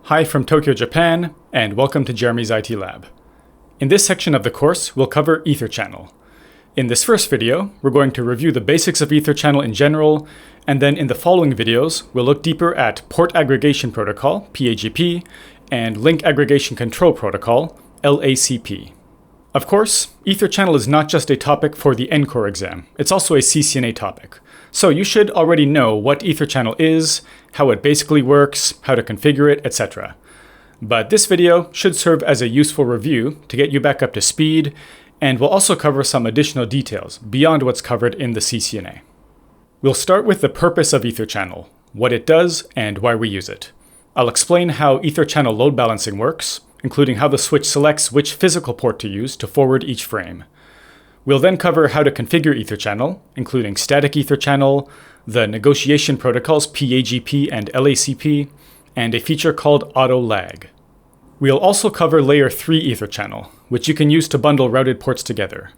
Hi from Tokyo, Japan, and welcome to Jeremy's IT Lab. In this section of the course, we'll cover EtherChannel. In this first video, we're going to review the basics of EtherChannel in general, and then in the following videos, we'll look deeper at Port Aggregation Protocol, PAGP, and Link Aggregation Control Protocol, LACP. Of course, EtherChannel is not just a topic for the ENCOR exam, it's also a CCNA topic. So you should already know what EtherChannel is, how it basically works, how to configure it, etc. But this video should serve as a useful review to get you back up to speed, and we'll also cover some additional details beyond what's covered in the CCNA. We'll start with the purpose of EtherChannel, what it does, and why we use it. I'll explain how EtherChannel load balancing works, including how the switch selects which physical port to use to forward each frame. We'll then cover how to configure EtherChannel, including static EtherChannel, the negotiation protocols PAGP and LACP, and a feature called auto lag. We'll also cover layer 3 EtherChannel, which you can use to bundle routed ports together.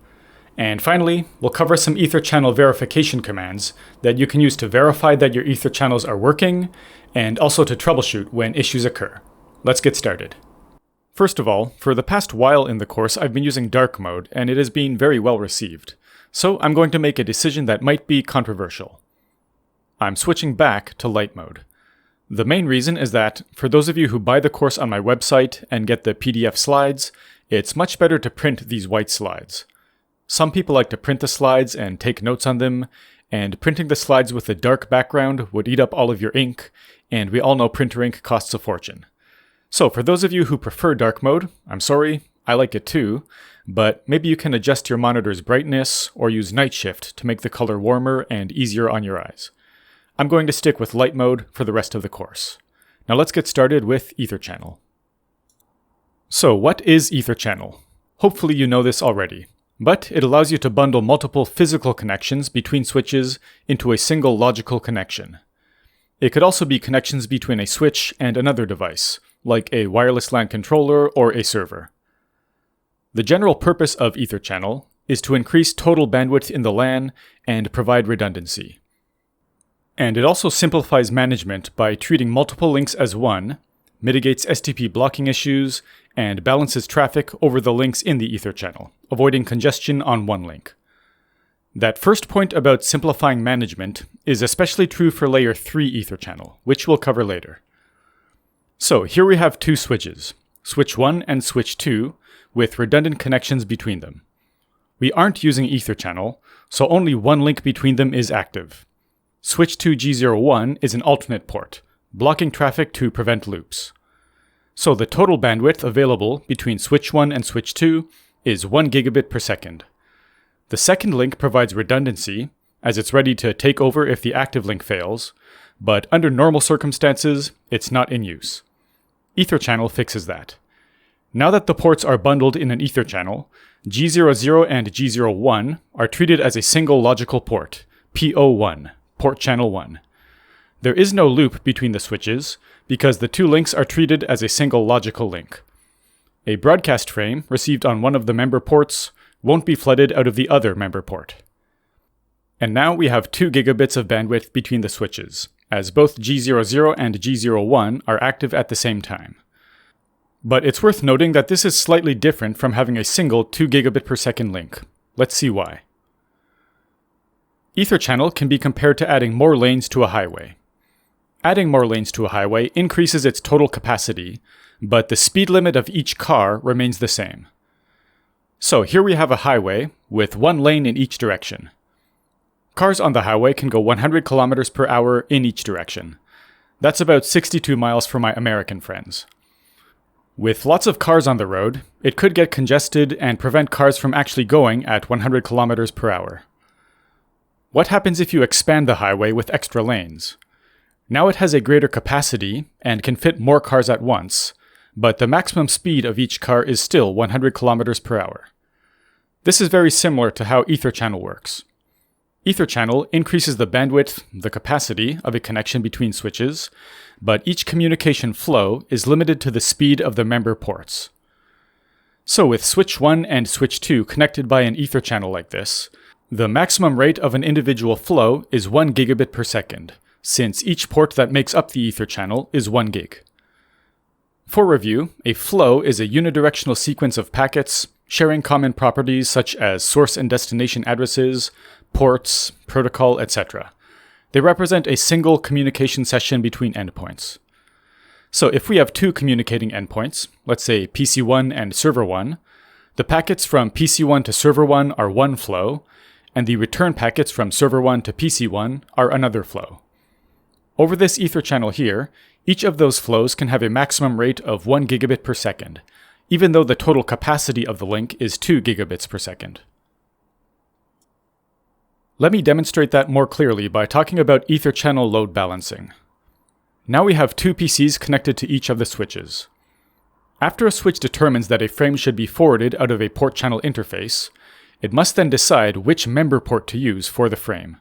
And finally, we'll cover some EtherChannel verification commands that you can use to verify that your EtherChannels are working, and also to troubleshoot when issues occur. Let's get started. First of all, for the past while in the course, I've been using dark mode, and it has been very well received. So I'm going to make a decision that might be controversial. I'm switching back to light mode. The main reason is that, for those of you who buy the course on my website and get the PDF slides, it's much better to print these white slides. Some people like to print the slides and take notes on them, and printing the slides with a dark background would eat up all of your ink, and we all know printer ink costs a fortune. So for those of you who prefer dark mode, I'm sorry, I like it too, but maybe you can adjust your monitor's brightness or use night shift to make the color warmer and easier on your eyes. I'm going to stick with light mode for the rest of the course. Now let's get started with EtherChannel. So what is EtherChannel? Hopefully you know this already, but it allows you to bundle multiple physical connections between switches into a single logical connection. It could also be connections between a switch and another device, like a wireless LAN controller or a server. The general purpose of EtherChannel is to increase total bandwidth in the LAN and provide redundancy. And it also simplifies management by treating multiple links as one, mitigates STP blocking issues, and balances traffic over the links in the EtherChannel, avoiding congestion on one link. That first point about simplifying management is especially true for layer 3 EtherChannel, which we'll cover later. So here we have two switches, switch 1 and switch 2, with redundant connections between them. We aren't using EtherChannel, so only one link between them is active. Switch 2 G01 is an alternate port, blocking traffic to prevent loops. So the total bandwidth available between switch 1 and switch 2 is 1 gigabit per second. The second link provides redundancy, as it's ready to take over if the active link fails, but under normal circumstances, it's not in use. EtherChannel fixes that. Now that the ports are bundled in an EtherChannel, G00 and G01 are treated as a single logical port, PO1, port channel 1. There is no loop between the switches, because the two links are treated as a single logical link. A broadcast frame received on one of the member ports won't be flooded out of the other member port. And now we have 2 gigabits of bandwidth between the switches, as both G00 and G01 are active at the same time. But it's worth noting that this is slightly different from having a single 2 gigabit per second link. Let's see why. EtherChannel can be compared to adding more lanes to a highway. Adding more lanes to a highway increases its total capacity, but the speed limit of each car remains the same. So here we have a highway with one lane in each direction. Cars on the highway can go 100 kilometers per hour in each direction. That's about 62 miles for my American friends. With lots of cars on the road, it could get congested and prevent cars from actually going at 100 kilometers per hour. What happens if you expand the highway with extra lanes? Now it has a greater capacity and can fit more cars at once, but the maximum speed of each car is still 100 kilometers per hour. This is very similar to how EtherChannel works. EtherChannel increases the bandwidth, the capacity, of a connection between switches, but each communication flow is limited to the speed of the member ports. So with switch 1 and switch 2 connected by an EtherChannel like this, the maximum rate of an individual flow is 1 gigabit per second, since each port that makes up the EtherChannel is 1 gig. For review, a flow is a unidirectional sequence of packets sharing common properties such as source and destination addresses, ports, protocol, etc. They represent a single communication session between endpoints. So if we have two communicating endpoints, let's say PC1 and server1, the packets from PC1 to server1 are one flow, and the return packets from server1 to PC1 are another flow. Over this ether channel here, each of those flows can have a maximum rate of 1 gigabit per second, even though the total capacity of the link is 2 gigabits per second. Let me demonstrate that more clearly by talking about ether channel load balancing. Now we have two PCs connected to each of the switches. After a switch determines that a frame should be forwarded out of a port channel interface, it must then decide which member port to use for the frame.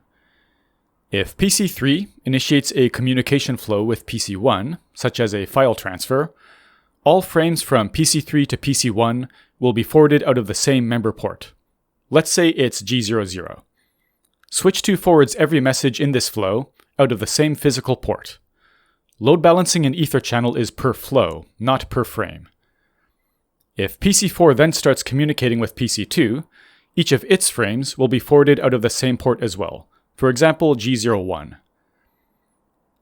If PC3 initiates a communication flow with PC1, such as a file transfer, all frames from PC3 to PC1 will be forwarded out of the same member port. Let's say it's G00. Switch 2 forwards every message in this flow out of the same physical port. Load balancing in ether channel is per flow, not per frame. If PC4 then starts communicating with PC2, each of its frames will be forwarded out of the same port as well, for example G01.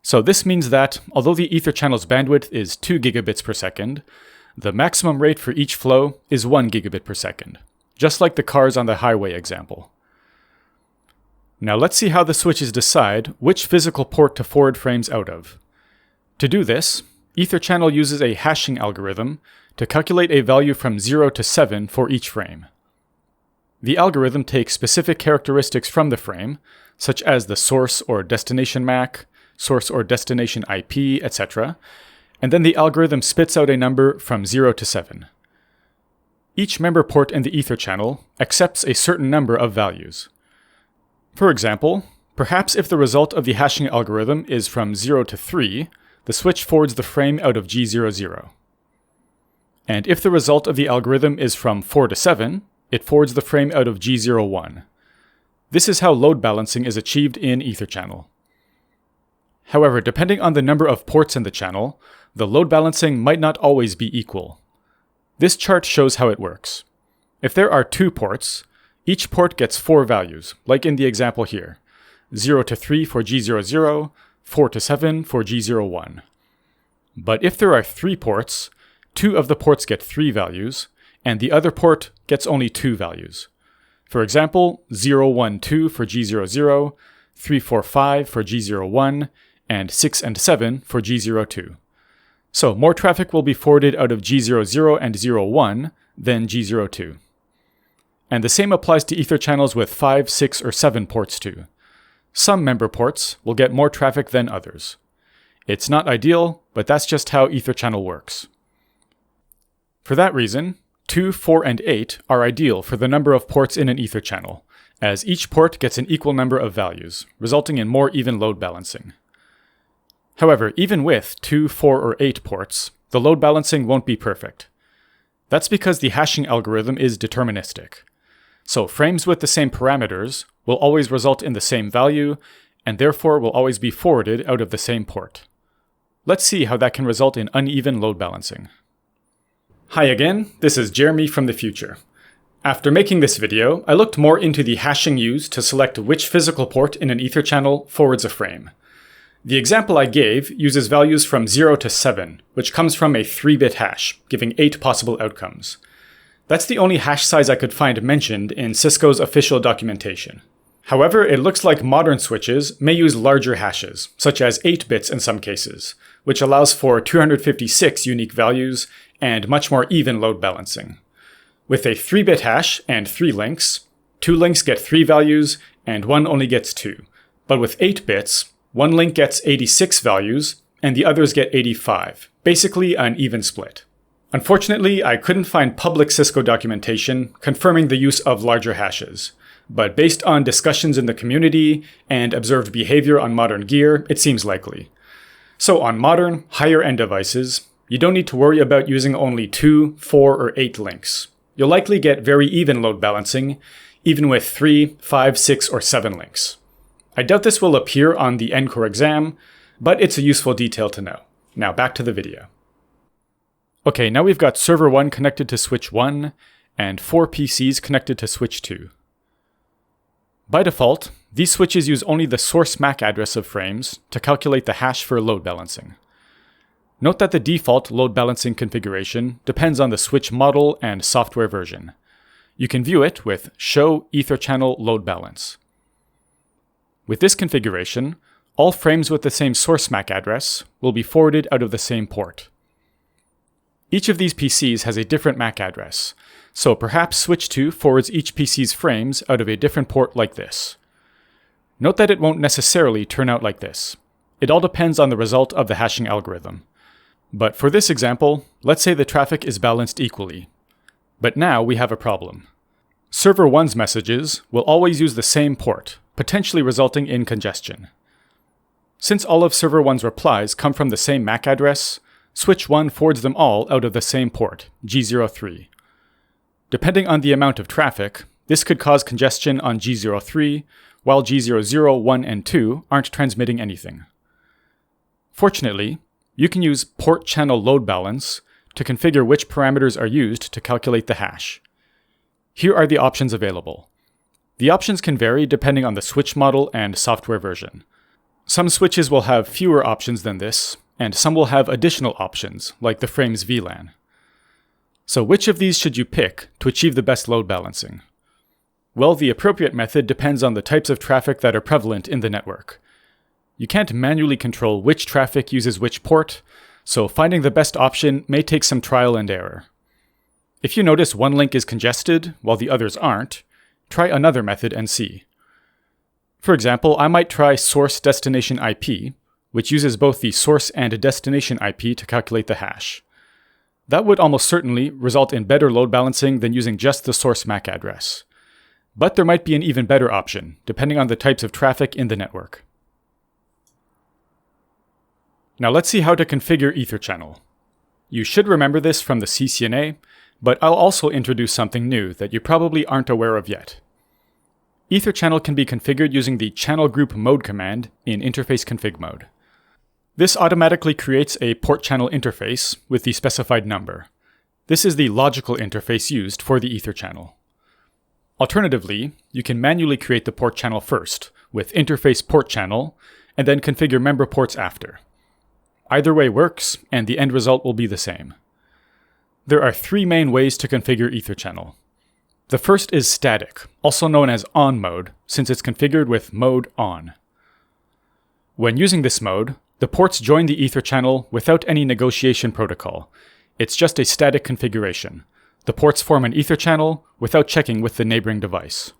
So this means that, although the ether channel's bandwidth is 2 gigabits per second, the maximum rate for each flow is 1 gigabit per second, just like the cars on the highway example. Now let's see how the switches decide which physical port to forward frames out of. To do this, EtherChannel uses a hashing algorithm to calculate a value from 0 to 7 for each frame. The algorithm takes specific characteristics from the frame, such as the source or destination MAC, source or destination IP, etc., and then the algorithm spits out a number from 0 to 7. Each member port in the EtherChannel accepts a certain number of values. For example, perhaps if the result of the hashing algorithm is from 0 to 3, the switch forwards the frame out of G00. And if the result of the algorithm is from 4 to 7, it forwards the frame out of G01. This is how load balancing is achieved in EtherChannel. However, depending on the number of ports in the channel, the load balancing might not always be equal. This chart shows how it works. If there are 2 ports, each port gets 4 values, like in the example here, 0 to 3 for G00, 4 to 7 for G01. But if there are 3 ports, 2 of the ports get 3 values, and the other port gets only 2 values. For example, 012 for G00, 345 for G01, and 6 and 7 for G02. So more traffic will be forwarded out of G00 and 01 than G02. And the same applies to ether channels with 5, 6, or 7 ports too. Some member ports will get more traffic than others. It's not ideal, but that's just how EtherChannel works. For that reason, 2, 4, and 8 are ideal for the number of ports in an EtherChannel, as each port gets an equal number of values, resulting in more even load balancing. However, even with 2, 4, or 8 ports, the load balancing won't be perfect. That's because the hashing algorithm is deterministic. So frames with the same parameters will always result in the same value, and therefore will always be forwarded out of the same port. Let's see how that can result in uneven load balancing. Hi again, this is Jeremy from the future. After making this video, I looked more into the hashing used to select which physical port in an ether channel forwards a frame. The example I gave uses values from 0 to 7, which comes from a 3-bit hash, giving 8 possible outcomes. That's the only hash size I could find mentioned in Cisco's official documentation. However, it looks like modern switches may use larger hashes, such as 8 bits in some cases, which allows for 256 unique values and much more even load balancing. With a 3-bit hash and 3 links, 2 links get 3 values and 1 only gets 2. But with 8 bits, 1 link gets 86 values and the others get 85, basically an even split. Unfortunately, I couldn't find public Cisco documentation confirming the use of larger hashes, but based on discussions in the community and observed behavior on modern gear, it seems likely. So on modern, higher-end devices, you don't need to worry about using only 2, 4, or 8 links. You'll likely get very even load balancing, even with 3, 5, 6, or 7 links. I doubt this will appear on the ENCOR exam, but it's a useful detail to know. Now back to the video. Okay, now we've got server 1 connected to switch 1, and 4 PCs connected to switch 2. By default, these switches use only the source MAC address of frames to calculate the hash for load balancing. Note that the default load balancing configuration depends on the switch model and software version. You can view it with Show EtherChannel Load Balance. With this configuration, all frames with the same source MAC address will be forwarded out of the same port. Each of these PCs has a different MAC address, so perhaps switch 2 forwards each PC's frames out of a different port like this. Note that it won't necessarily turn out like this. It all depends on the result of the hashing algorithm. But for this example, let's say the traffic is balanced equally. But now we have a problem. Server 1's messages will always use the same port, potentially resulting in congestion. Since all of server 1's replies come from the same MAC address, switch 1 forwards them all out of the same port, G03. Depending on the amount of traffic, this could cause congestion on G03, while G00, 1, and 2 aren't transmitting anything. Fortunately, you can use port channel load balance to configure which parameters are used to calculate the hash. Here are the options available. The options can vary depending on the switch model and software version. Some switches will have fewer options than this, and some will have additional options, like the frame's VLAN. So which of these should you pick to achieve the best load balancing? Well, the appropriate method depends on the types of traffic that are prevalent in the network. You can't manually control which traffic uses which port, so finding the best option may take some trial and error. If you notice one link is congested while the others aren't, try another method and see. For example, I might try source destination IP, which uses both the source and destination IP to calculate the hash. That would almost certainly result in better load balancing than using just the source MAC address. But there might be an even better option, depending on the types of traffic in the network. Now let's see how to configure EtherChannel. You should remember this from the CCNA, but I'll also introduce something new that you probably aren't aware of yet. EtherChannel can be configured using the channel group mode command in interface config mode. This automatically creates a port channel interface with the specified number. This is the logical interface used for the EtherChannel. Alternatively, you can manually create the port channel first, with interface port channel, and then configure member ports after. Either way works, and the end result will be the same. There are 3 main ways to configure EtherChannel. The first is static, also known as on mode, since it's configured with mode on. When using this mode, the ports join the EtherChannel without any negotiation protocol. It's just a static configuration. The ports form an EtherChannel without checking with the neighboring device.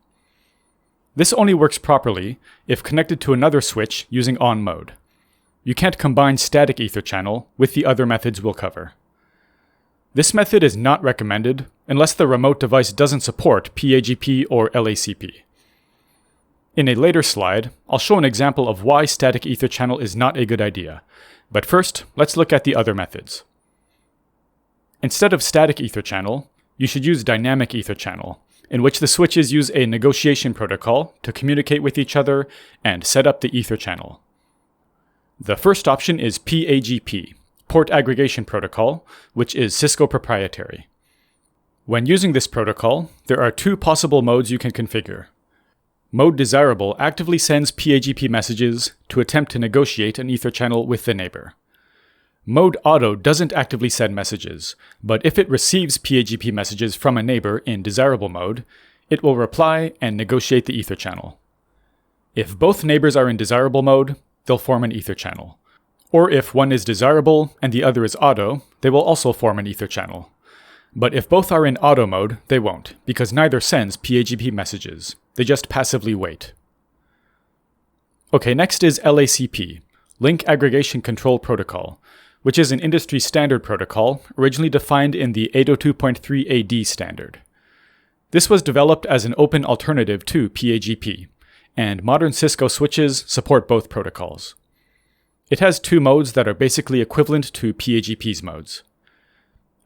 This only works properly if connected to another switch using on mode. You can't combine static EtherChannel with the other methods we'll cover. This method is not recommended unless the remote device doesn't support PAGP or LACP. In a later slide, I'll show an example of why static EtherChannel is not a good idea, but first, let's look at the other methods. Instead of static EtherChannel, you should use dynamic EtherChannel, in which the switches use a negotiation protocol to communicate with each other and set up the EtherChannel. The first option is PAGP, Port Aggregation Protocol, which is Cisco proprietary. When using this protocol, there are 2 possible modes you can configure. Mode Desirable actively sends PAGP messages to attempt to negotiate an EtherChannel with the neighbor. Mode Auto doesn't actively send messages, but if it receives PAGP messages from a neighbor in desirable mode, it will reply and negotiate the EtherChannel. If both neighbors are in desirable mode, they'll form an EtherChannel. Or if one is desirable and the other is auto, they will also form an EtherChannel. But if both are in auto mode, they won't, because neither sends PAGP messages. They just passively wait. Okay, next is LACP, Link Aggregation Control Protocol, which is an industry standard protocol originally defined in the 802.3 AD standard. This was developed as an open alternative to PAGP, and modern Cisco switches support both protocols. It has 2 modes that are basically equivalent to PAGP's modes.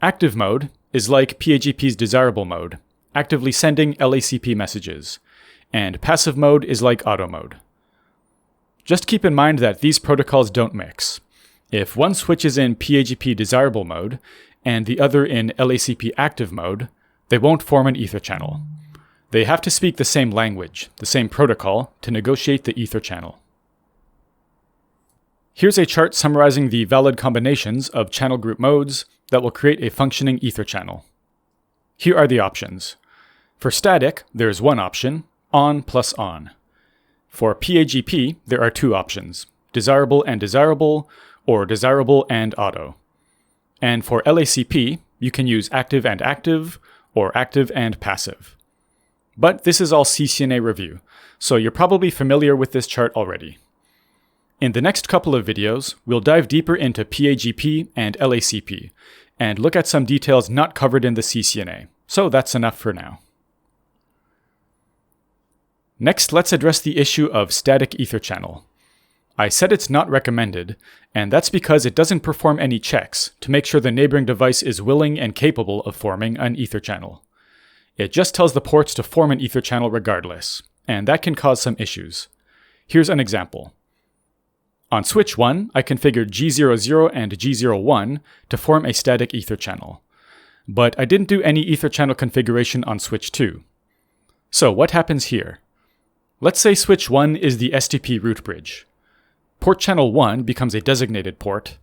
Active mode is like PAGP's desirable mode, actively sending LACP messages, and passive mode is like auto mode. Just keep in mind that these protocols don't mix. If one switch is in PAGP desirable mode, and the other in LACP active mode, they won't form an Ether channel. They have to speak the same language, the same protocol, to negotiate the Ether channel. Here's a chart summarizing the valid combinations of channel group modes that will create a functioning Ether channel. Here are the options. For static, there's one option, on plus on. For PAGP, there are two options, desirable and desirable, or desirable and auto. And for LACP, you can use active and active, or active and passive. But this is all CCNA review, so you're probably familiar with this chart already. In the next couple of videos, we'll dive deeper into PAGP and LACP, and look at some details not covered in the CCNA, so that's enough for now. Next, let's address the issue of static Ether channel. I said it's not recommended, and that's because it doesn't perform any checks to make sure the neighboring device is willing and capable of forming an Ether channel. It just tells the ports to form an Ether channel regardless, and that can cause some issues. Here's an example. On switch 1, I configured G00 and G01 to form a static Ether channel. But I didn't do any Ether channel configuration on switch 2. So what happens here? Let's say switch 1 is the STP root bridge. Port channel 1 becomes a designated port,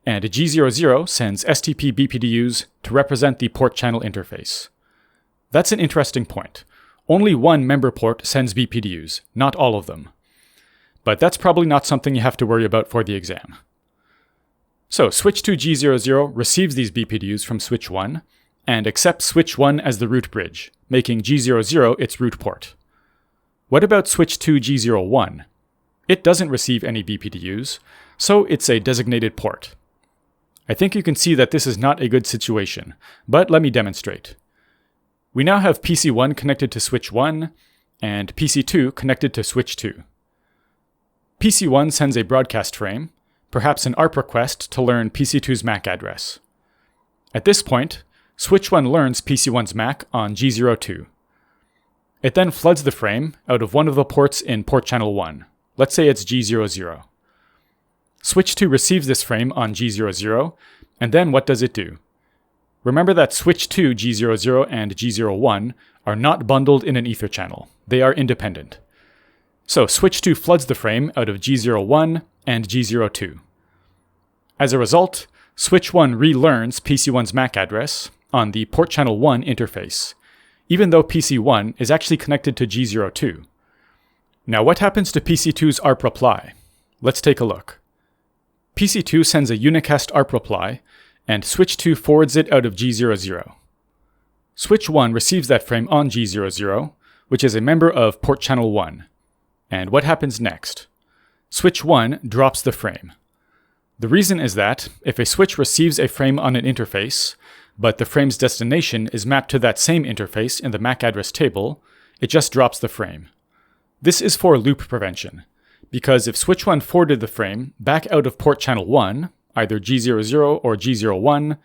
and G00 sends STP BPDUs to represent the port channel interface. That's an interesting point. Only one member port sends BPDUs, not all of them. But that's probably not something you have to worry about for the exam. So switch 2 G00 receives these BPDUs from switch 1, and accepts switch 1 as the root bridge, making G00 its root port. What about switch 2 G01? It doesn't receive any BPDUs, so it's a designated port. I think you can see that this is not a good situation, but let me demonstrate. We now have PC1 connected to switch 1, and PC2 connected to switch 2. PC1 sends a broadcast frame, perhaps an ARP request to learn PC2's MAC address. At this point, switch 1 learns PC1's MAC on G02. It then floods the frame out of one of the ports in port channel 1. Let's say it's G00. Switch 2 receives this frame on G00, and then what does it do? Remember that switch 2 G00 and G01 are not bundled in an Ether channel. They are independent. So switch 2 floods the frame out of G01 and G02. As a result, switch 1 relearns PC1's MAC address on the port channel 1 interface, even though PC1 is actually connected to G02. Now what happens to PC2's ARP reply? Let's take a look. PC2 sends a unicast ARP reply, and switch 2 forwards it out of G00. Switch 1 receives that frame on G00, which is a member of port channel 1. And what happens next? Switch 1 drops the frame. The reason is that if a switch receives a frame on an interface, but the frame's destination is mapped to that same interface in the MAC address table, it just drops the frame. This is for loop prevention, because if switch 1 forwarded the frame back out of port channel 1, either G00 or G01,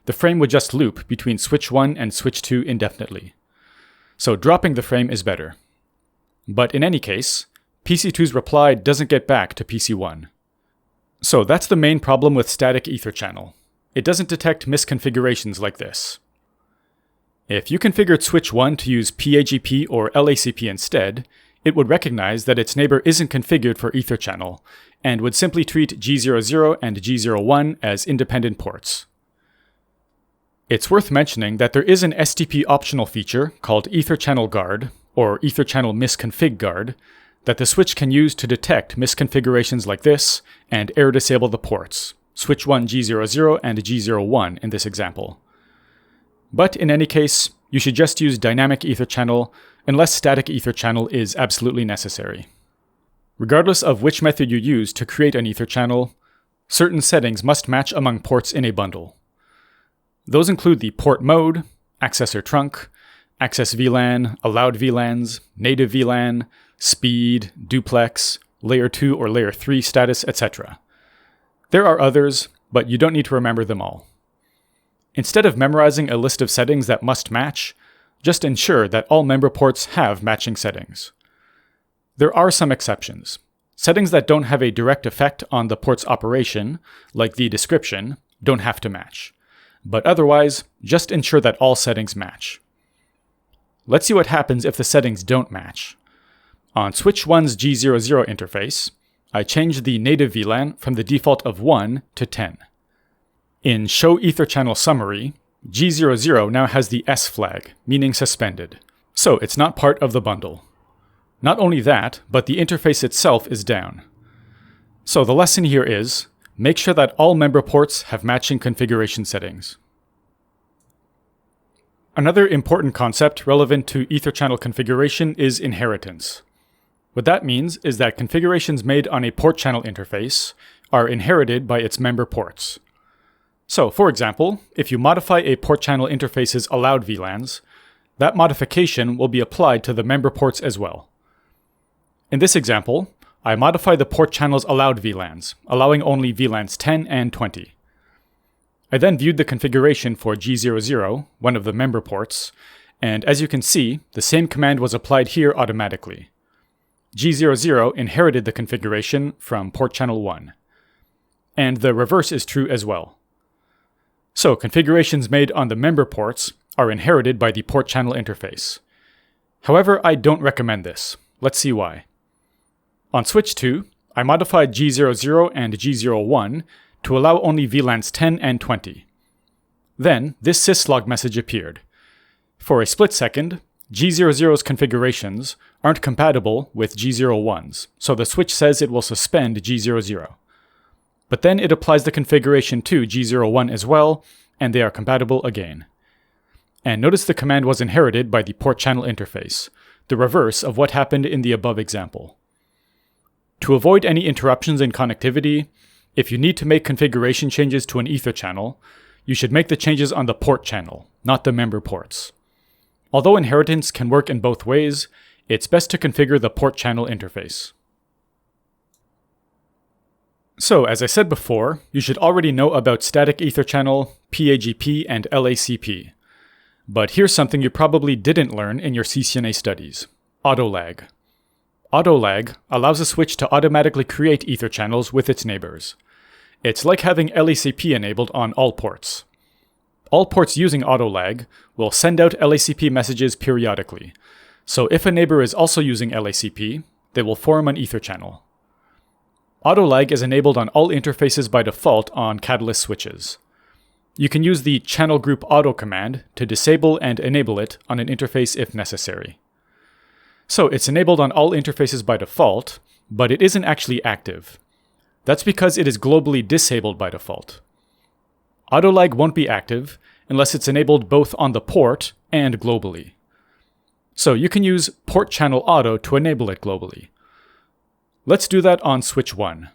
the frame would just loop between switch 1 and switch 2 indefinitely. So dropping the frame is better. But in any case, PC2's reply doesn't get back to PC1. So that's the main problem with static Ether channel. It doesn't detect misconfigurations like this. If you configured switch 1 to use PAGP or LACP instead, it would recognize that its neighbor isn't configured for Ether channel, and would simply treat G00 and G01 as independent ports. It's worth mentioning that there is an STP optional feature called EtherChannel Guard, or EtherChannel Misconfig Guard, that the switch can use to detect misconfigurations like this and error disable the ports, switch 1 G00 and G01 in this example. But in any case, you should just use dynamic Ether channel unless static Ether channel is absolutely necessary. Regardless of which method you use to create an Ether channel, certain settings must match among ports in a bundle. Those include the port mode, accessor trunk, access VLAN, allowed VLANs, native VLAN, speed, duplex, layer 2 or layer 3 status, etc. There are others, but you don't need to remember them all. Instead of memorizing a list of settings that must match, just ensure that all member ports have matching settings. There are some exceptions. Settings that don't have a direct effect on the port's operation, like the description, don't have to match. but otherwise, just ensure that all settings match. Let's see what happens if the settings don't match. On switch 1's G00 interface, I changed the native VLAN from the default of 1 to 10. In Show EtherChannel Summary, G00 now has the S flag, meaning suspended, so it's not part of the bundle. Not only that, but the interface itself is down. So the lesson here is, make sure that all member ports have matching configuration settings. Another important concept relevant to EtherChannel configuration is inheritance. What that means is that configurations made on a port channel interface are inherited by its member ports. So, for example, if you modify a port channel interface's allowed VLANs, that modification will be applied to the member ports as well. In this example, I modify the port channel's allowed VLANs, allowing only VLANs 10 and 20. I then viewed the configuration for G00, one of the member ports, and as you can see, the same command was applied here automatically. G00 inherited the configuration from port channel 1. And the reverse is true as well. So configurations made on the member ports are inherited by the port channel interface. However, I don't recommend this. Let's see why. On switch 2, I modified G00 and G01 to allow only VLANs 10 and 20. Then, this syslog message appeared. For a split second, G00's configurations aren't compatible with G01's, so the switch says it will suspend G00. But then it applies the configuration to G01 as well, and they are compatible again. And notice the command was inherited by the port channel interface, the reverse of what happened in the above example. To avoid any interruptions in connectivity, if you need to make configuration changes to an Ether channel, you should make the changes on the port channel, not the member ports. Although inheritance can work in both ways, it's best to configure the port channel interface. So, as I said before, you should already know about static Ether channel, PAGP, and LACP. But here's something you probably didn't learn in your CCNA studies: autolag. Autolag allows a switch to automatically create Ether channels with its neighbors. It's like having LACP enabled on all ports. All ports using autolag will send out LACP messages periodically, so if a neighbor is also using LACP, they will form an Ether channel. Autolag is enabled on all interfaces by default on Catalyst switches. You can use the channel group auto command to disable and enable it on an interface if necessary. So it's enabled on all interfaces by default, but it isn't actually active. That's because it is globally disabled by default. Autolag won't be active unless it's enabled both on the port and globally. So you can use port channel auto to enable it globally. Let's do that on switch 1.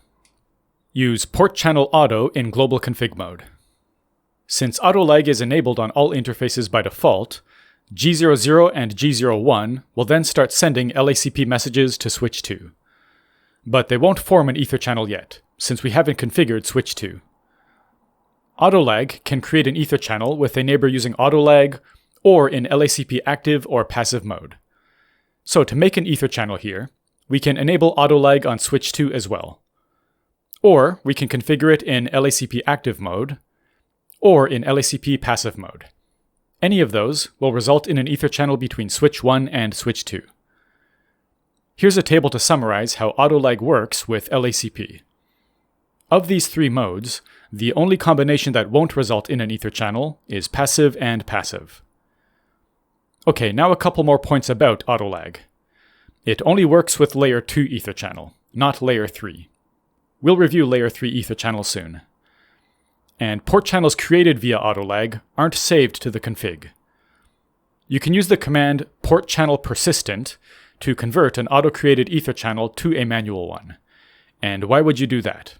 Use port channel auto in global config mode. Since autolag is enabled on all interfaces by default, G00 and G01 will then start sending LACP messages to switch 2. But they won't form an Ether channel yet, since we haven't configured switch 2. Autolag can create an Ether channel with a neighbor using autolag, or in LACP active or passive mode. So to make an Ether channel here, we can enable autolag on switch 2 as well. Or we can configure it in LACP active mode, or in LACP passive mode. Any of those will result in an Ether channel between switch 1 and switch 2. Here's a table to summarize how autolag works with LACP. Of these three modes, the only combination that won't result in an Ether channel is passive and passive. Okay, now a couple more points about autolag. It only works with layer 2 Ether channel, not layer 3. We'll review layer 3 Ether channel soon. And port channels created via autolag aren't saved to the config. You can use the command port channel persistent to convert an auto-created Ether channel to a manual one. And why would you do that?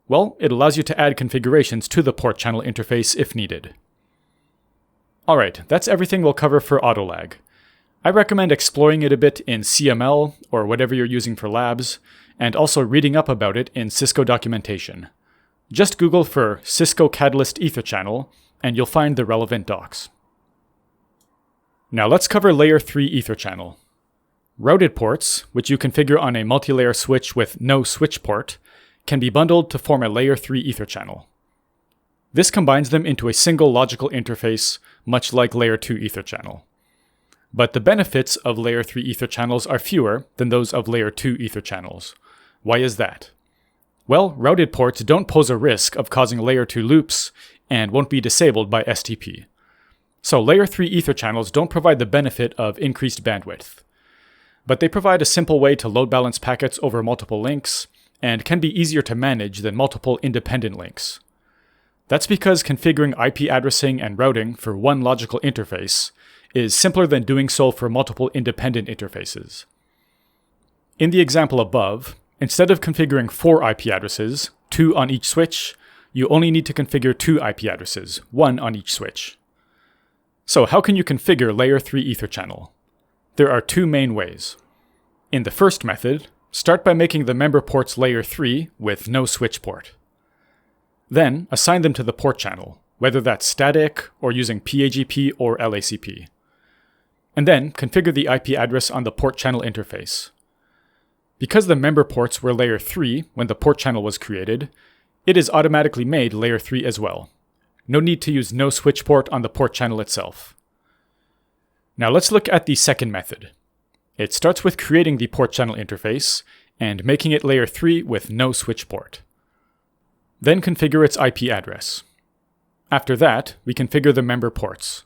Well, it allows you to add configurations to the port channel interface if needed. Alright, that's everything we'll cover for autolag. I recommend exploring it a bit in CML or whatever you're using for labs, and also reading up about it in Cisco documentation. Just Google for Cisco Catalyst Ether channel, and you'll find the relevant docs. Now let's cover layer 3 Ether channel. Routed ports, which you configure on a multi-layer switch with no switch port, can be bundled to form a layer 3 Ether channel. This combines them into a single logical interface, much like Layer 2 EtherChannel. But the benefits of Layer 3 EtherChannels are fewer than those of Layer 2 EtherChannels. Why is that? Well, routed ports don't pose a risk of causing Layer 2 loops and won't be disabled by STP. So Layer 3 EtherChannels don't provide the benefit of increased bandwidth. But they provide a simple way to load balance packets over multiple links, and can be easier to manage than multiple independent links. That's because configuring IP addressing and routing for one logical interface is simpler than doing so for multiple independent interfaces. In the example above, instead of configuring 4 IP addresses, 2 on each switch, you only need to configure 2 IP addresses, 1 on each switch. So how can you configure Layer 3 EtherChannel? There are 2 main ways. In the first method, start by making the member ports Layer 3 with no switch port. Then assign them to the port channel, whether that's static or using PAGP or LACP. And then configure the IP address on the port channel interface. Because the member ports were Layer 3 when the port channel was created, it is automatically made Layer 3 as well. No need to use no switch port on the port channel itself. Now let's look at the second method. It starts with creating the port channel interface and making it Layer 3 with no switch port. Then configure its IP address. After that, we configure the member ports.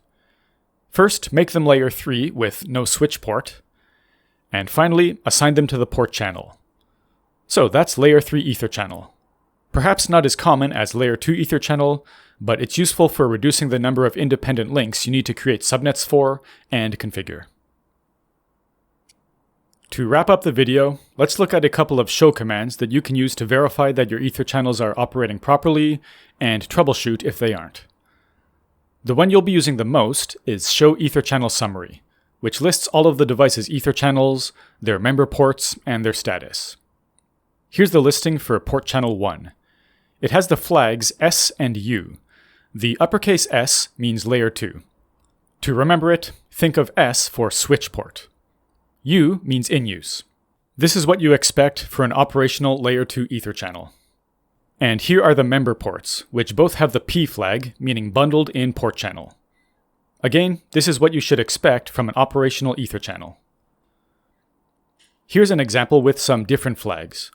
First, make them Layer 3 with no switch port, and finally, assign them to the port channel. So that's Layer 3 EtherChannel. Perhaps not as common as Layer 2 EtherChannel, but it's useful for reducing the number of independent links you need to create subnets for and configure. To wrap up the video, let's look at a couple of show commands that you can use to verify that your EtherChannels are operating properly and troubleshoot if they aren't. The one you'll be using the most is show EtherChannel summary, which lists all of the device's EtherChannels, their member ports, and their status. Here's the listing for port channel 1. It has the flags S and U. The uppercase S means Layer 2. To remember it, think of S for switch port. U means in use. This is what you expect for an operational Layer 2 EtherChannel. And here are the member ports, which both have the P flag, meaning bundled in port channel. Again, this is what you should expect from an operational EtherChannel. Here's an example with some different flags.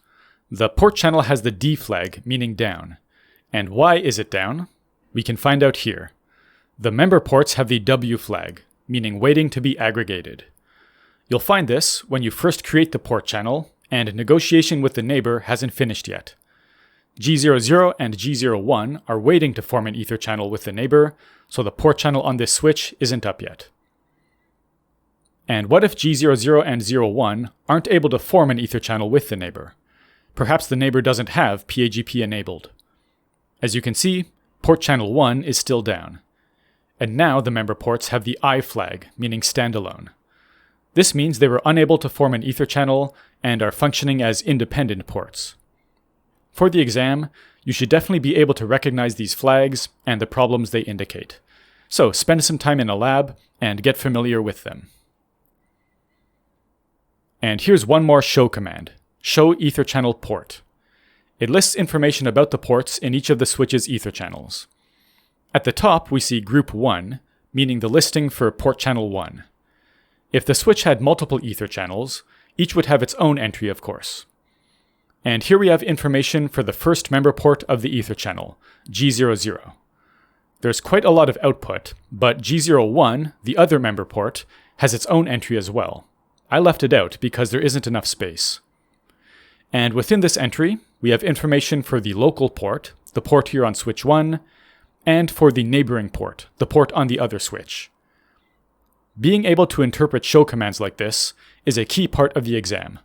The port channel has the D flag, meaning down. And why is it down? We can find out here. The member ports have the W flag, meaning waiting to be aggregated. You'll find this when you first create the port channel and negotiation with the neighbor hasn't finished yet. G00 and G01 are waiting to form an EtherChannel with the neighbor, so the port channel on this switch isn't up yet. And what if G00 and 01 aren't able to form an EtherChannel with the neighbor? Perhaps the neighbor doesn't have PAGP enabled. As you can see, port channel 1 is still down. And now the member ports have the I flag, meaning standalone. This means they were unable to form an EtherChannel and are functioning as independent ports. For the exam, you should definitely be able to recognize these flags and the problems they indicate. So spend some time in a lab and get familiar with them. And here's one more show command, show EtherChannel port. It lists information about the ports in each of the switch's EtherChannels. At the top, we see group 1, meaning the listing for port channel 1. If the switch had multiple EtherChannels, each would have its own entry, of course. And here we have information for the first member port of the EtherChannel, G00. There's quite a lot of output, but G01, the other member port, has its own entry as well. I left it out because there isn't enough space. And within this entry, we have information for the local port, the port here on switch 1, and for the neighboring port, the port on the other switch. Being able to interpret show commands like this is a key part of the exam.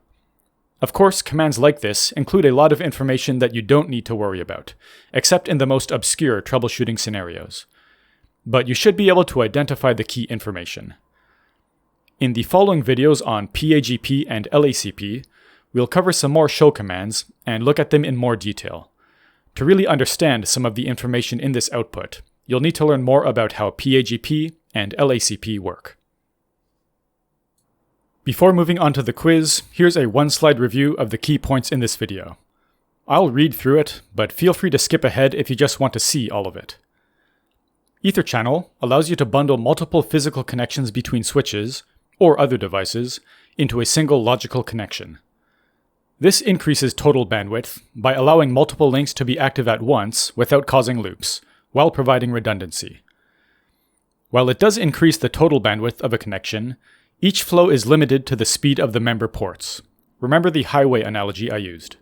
Of course, commands like this include a lot of information that you don't need to worry about, except in the most obscure troubleshooting scenarios. But you should be able to identify the key information. In the following videos on PAGP and LACP, we'll cover some more show commands and look at them in more detail. To really understand some of the information in this output, you'll need to learn more about how PAGP and LACP work. Before moving on to the quiz, here's a one-slide review of the key points in this video. I'll read through it, but feel free to skip ahead if you just want to see all of it. EtherChannel allows you to bundle multiple physical connections between switches, or other devices, into a single logical connection. This increases total bandwidth by allowing multiple links to be active at once without causing loops, while providing redundancy. While it does increase the total bandwidth of a connection, each flow is limited to the speed of the member ports. Remember the highway analogy I used.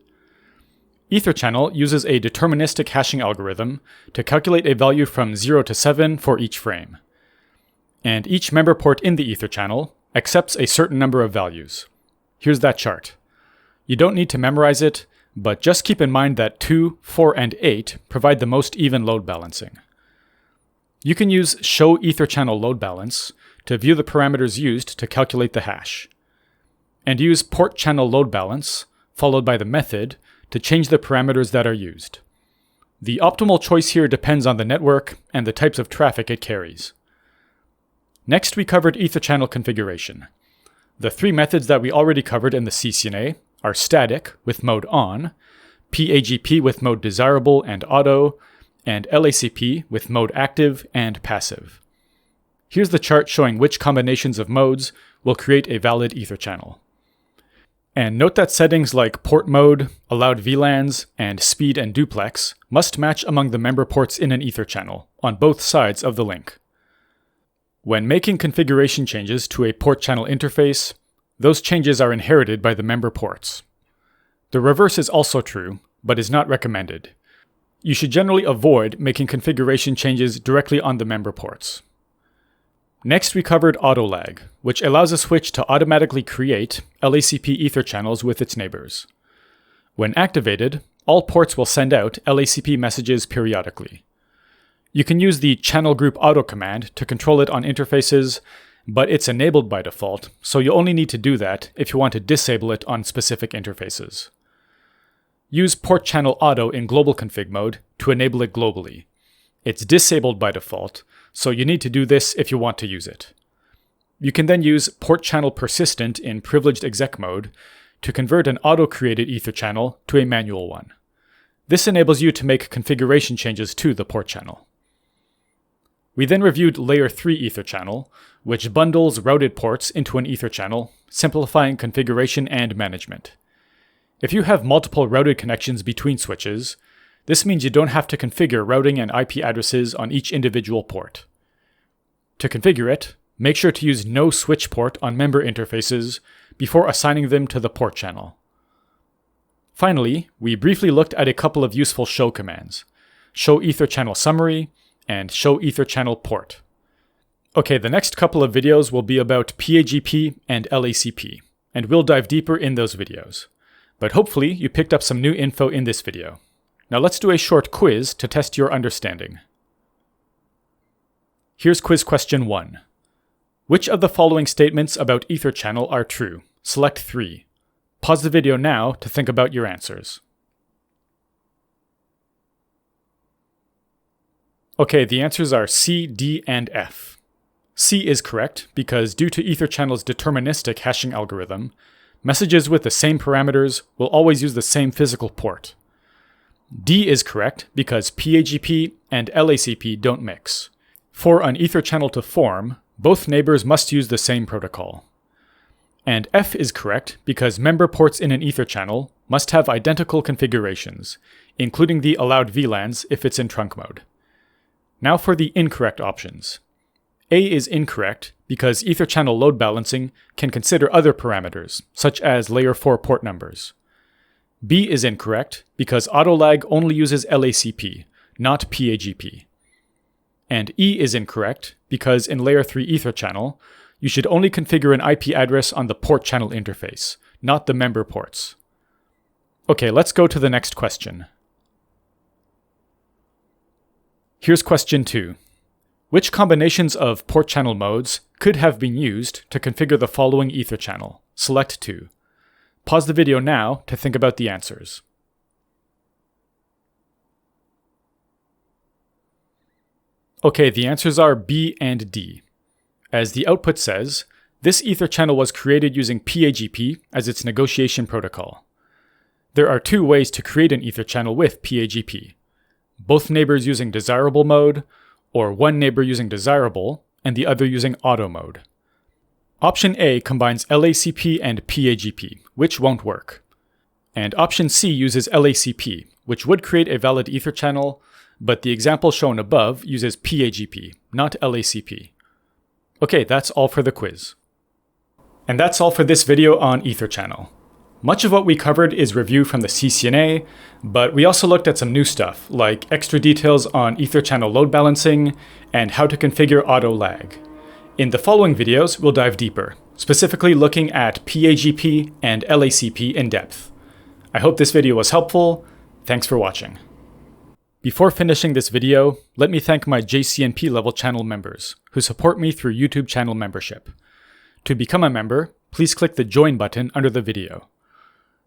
EtherChannel uses a deterministic hashing algorithm to calculate a value from 0 to 7 for each frame. And each member port in the EtherChannel accepts a certain number of values. Here's that chart. You don't need to memorize it, but just keep in mind that 2, 4, and 8 provide the most even load balancing. You can use Show EtherChannel Load Balance to view the parameters used to calculate the hash, and use Port Channel Load Balance, followed by the method, to change the parameters that are used. The optimal choice here depends on the network and the types of traffic it carries. Next, we covered EtherChannel configuration. The three methods that we already covered in the CCNA are static with mode on, PAGP with mode desirable and auto, and LACP with mode active and passive. Here's the chart showing which combinations of modes will create a valid EtherChannel. And note that settings like port mode, allowed VLANs, and speed and duplex must match among the member ports in an EtherChannel on both sides of the link. When making configuration changes to a port channel interface, those changes are inherited by the member ports. The reverse is also true, but is not recommended. You should generally avoid making configuration changes directly on the member ports. Next, we covered auto lag, which allows a switch to automatically create LACP ether channels with its neighbors. When activated, all ports will send out LACP messages periodically. You can use the channel group auto command to control it on interfaces, but it's enabled by default, so you only need to do that if you want to disable it on specific interfaces. Use port channel auto in global config mode to enable it globally. It's disabled by default, so you need to do this if you want to use it. You can then use port channel persistent in privileged exec mode to convert an auto-created ether channel to a manual one. This enables you to make configuration changes to the port channel. We then reviewed Layer 3 ether channel, which bundles routed ports into an ether channel, simplifying configuration and management. If you have multiple routed connections between switches, this means you don't have to configure routing and IP addresses on each individual port. To configure it, make sure to use no switch port on member interfaces before assigning them to the port channel. Finally, we briefly looked at a couple of useful show commands: show ether channel summary and show ether channel port. Okay, the next couple of videos will be about PAGP and LACP, and we'll dive deeper in those videos. But hopefully you picked up some new info in this video. Now let's do a short quiz to test your understanding. Here's quiz question 1. Which of the following statements about EtherChannel are true? Select 3. Pause the video now to think about your answers. Okay, the answers are C, D, and F. C is correct because due to EtherChannel's deterministic hashing algorithm, messages with the same parameters will always use the same physical port. D is correct because PAGP and LACP don't mix. For an ether channel to form, both neighbors must use the same protocol. And F is correct because member ports in an ether channel must have identical configurations, including the allowed VLANs if it's in trunk mode. Now for the incorrect options. A is incorrect because ether channel load balancing can consider other parameters, such as layer 4 port numbers. B is incorrect because autolag only uses LACP, not PAGP. And E is incorrect because in layer 3 ether channel, you should only configure an IP address on the port channel interface, not the member ports. Okay, let's go to the next question. Here's question 2. Which combinations of port channel modes could have been used to configure the following ether channel? Select 2. Pause the video now to think about the answers. Okay, the answers are B and D. As the output says, this ether channel was created using PAGP as its negotiation protocol. There are two ways to create an Ether channel with PAGP. Both neighbors using desirable mode, or one neighbor using desirable and the other using auto mode. Option A combines LACP and PAGP, which won't work. And option C uses LACP, which would create a valid Ether channel, but the example shown above uses PAGP, not LACP. Okay, that's all for the quiz. And that's all for this video on EtherChannel. Much of what we covered is review from the CCNA, but we also looked at some new stuff, like extra details on EtherChannel load balancing and how to configure auto lag. In the following videos, we'll dive deeper, specifically looking at PAGP and LACP in depth. I hope this video was helpful. Thanks for watching. Before finishing this video, let me thank my JCNP level channel members who support me through YouTube channel membership. To become a member, please click the join button under the video.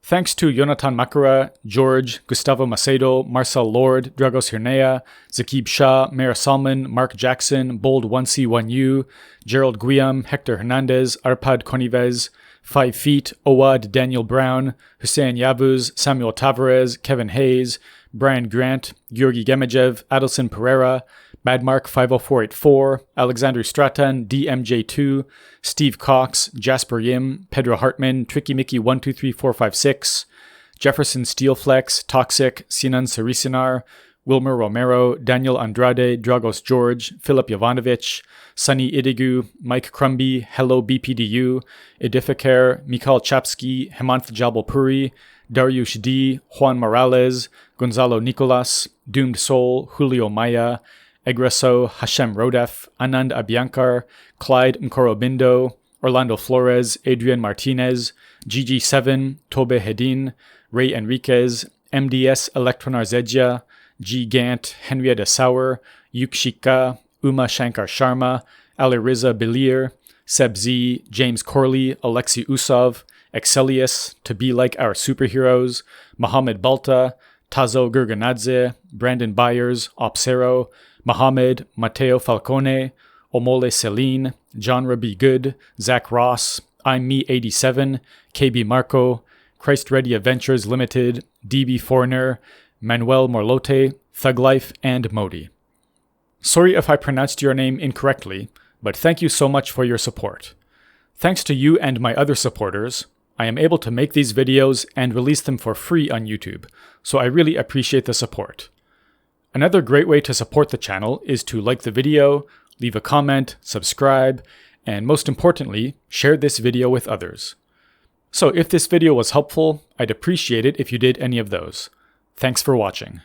Thanks to Jonathan Makara, George, Gustavo Macedo, Marcel Lord, Dragos Hirnea, Zakib Shah, Mayor Salman, Mark Jackson, Bold 1C1U, Gerald Guillaume, Hector Hernandez, Arpad Conives, 5 Feet, Owad Daniel Brown, Hussein Yavuz, Samuel Tavares, Kevin Hayes, Brian Grant, Georgi Gemejev, Adelson Pereira, Badmark 50484, Alexander Stratan, DMJ2, Steve Cox, Jasper Yim, Pedro Hartman, Tricky Mickey 123456, Jefferson Steelflex, Toxic, Sinan Sarisinar, Wilmer Romero, Daniel Andrade, Dragos George, Philip Jovanovic, Sunny Idigu, Mike Crumby, Hello BPDU, Edificare, Mikhail Chapsky, Hemanth Jabalpuri, Dariush D, Juan Morales, Gonzalo Nicolas, Doomed Soul, Julio Maya, Egreso, Hashem Rodef, Anand Abiankar, Clyde Nkorobindo, Orlando Flores, Adrian Martinez, GG7, Tobe Hedin, Ray Enriquez, MDS Electronar Zedja, G. Gant, Henrietta Sauer, Yukshika, Uma Shankar Sharma, Aliriza Belir, Seb Z, James Corley, Alexei Usov, Excelius, To Be Like Our Superheroes, Mohammed Balta, Tazo Gurganadze, Brandon Byers, Opsero, Mohammed, Mateo Falcone, Omole Celine, John Rabi Good, Zach Ross, I'm Me 87, KB Marco, Christ Ready Adventures Limited, DB Foreigner, Manuel Morlote, Thug Life, and Modi. Sorry if I pronounced your name incorrectly, but thank you so much for your support. Thanks to you and my other supporters, I am able to make these videos and release them for free on YouTube, so I really appreciate the support. Another great way to support the channel is to like the video, leave a comment, subscribe, and most importantly, share this video with others. So if this video was helpful, I'd appreciate it if you did any of those. Thanks for watching.